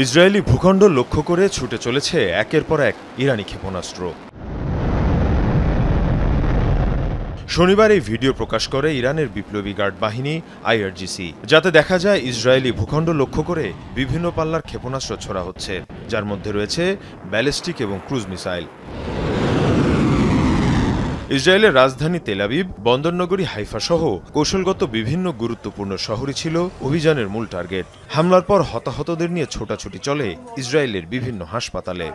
Israeli ভূখণ্ড লক্ষ্য করে ছুটে চলেছে একের পর এক ইরানি ক্ষেপণাস্ত্র। শনিবার এই ভিডিও প্রকাশ করে ইরানের বিপ্লবী গার্ড বাহিনী আইআরজিসি, যাতে দেখা যায় ইসরায়েলি ভূখণ্ড লক্ষ্য করে বিভিন্ন পাল্লার ক্ষেপণাস্ত্র ছোড়া হচ্ছে, যার মধ্যে রয়েছে ব্যালিস্টিক এবং ক্রুজ মিসাইল। ইসরায়েলের রাজধানী তেল আবিব, বন্দরনগরী হাইফা সহ কৌশলগত বিভিন্ন গুরুত্বপূর্ণ শহরই ছিল অভিযানের মূল টার্গেট। হামলার পর হতাহতদের নিয়ে ছোটাছুটি চলে ইসরায়েলের বিভিন্ন হাসপাতালে।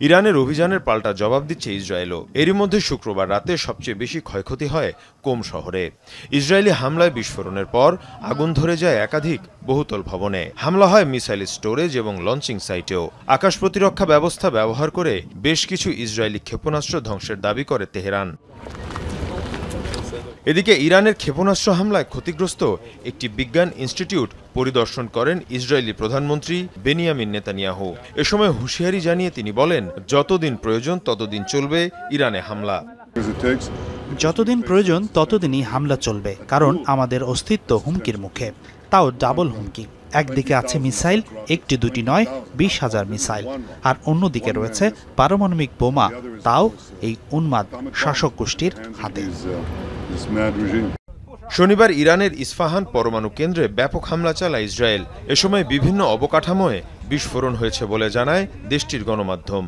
ইরানের অভিযানের পাল্টা জবাব দিচ্ছে ইসরায়েলও। এরই মধ্যে শুক্রবার রাতে সবচেয়ে বেশি ক্ষয়ক্ষতি হয় কোম শহরে। ইসরায়েলি হামলায় বিস্ফোরণের পর আগুন ধরে যায় একাধিক বহুতল ভবনে। হামলা হয় মিসাইল স্টোরেজ এবং লঞ্চিং সাইটেও। আকাশ প্রতিরক্ষা ব্যবস্থা ব্যবহার করে বেশ কিছু ইসরায়েলি ক্ষেপণাস্ত্র ধ্বংসের দাবি করে তেহরান। এদিকে ইরানের ক্ষেপণাস্ত্র হামলায় ক্ষতিগ্রস্ত একটি বিজ্ঞান ইনস্টিটিউট পরিদর্শন করেন ইসরায়েলি প্রধানমন্ত্রী বেনিয়ামিন নেতানিয়াহু। এ সময় হুঁশিয়ারি জানিয়ে তিনি বলেন, যতদিন প্রয়োজন ততদিন চলবে ইরানে হামলা। যতদিন প্রয়োজন ততদিনই হামলা চলবে, কারণ আমাদের অস্তিত্ব হুমকির মুখে, তাও ডাবল হুমকি। একদিকে আছে মিসাইল, একটি দুটি নয়, 20,000 মিসাইল, আর অন্যদিকে রয়েছে পারমাণবিক বোমা, তাও এই উন্মাদ শাসক গোষ্ঠীর হাতে। শনিবার ইরানের ইস্পাহান পরমাণু কেন্দ্রে ব্যাপক হামলা চালায় ইসরায়েল। এ সময় বিভিন্ন অবকাঠামোয় বিস্ফোরণ হয়েছে বলে জানায় দেশটির গণমাধ্যম।